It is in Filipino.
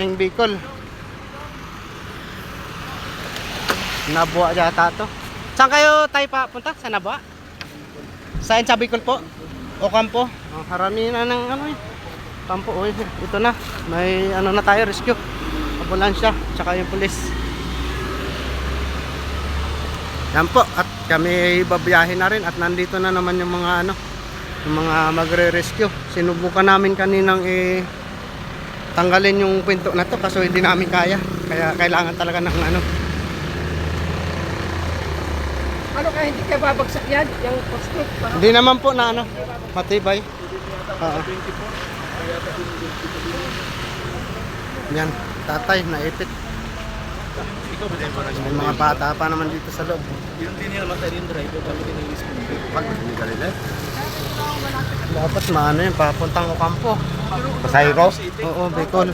Yung Bicol. Nabuha yata to. Saan kayo tayo papunta? Sa Nabuha? Saan sa Bicol po? O Campo? Oh, harami na ng ano eh. Campo, oh, ito na. May ano na tayo, rescue. Ambulansya, tsaka yung pulis. Yan po, at kami babiyahin na rin. At nandito na naman yung mga ano, yung mga magre-rescue. Sinubukan namin kaninang tanggalin yung pinto na to, kaso hindi namin kaya. Kaya kailangan talaga ng ano. Ano kaya hindi kaya babagsak yan? Yung post-it? Hindi naman po na ano, matibay. Oo. Yan, tatay, naipit. May mga bata pa naman dito sa loob. Yung din yung matay yung driver kami kinilis mo. Pag hindi ka rin dapat maano yun, papuntang Ocampo. Pasayro? Oo, Bicol.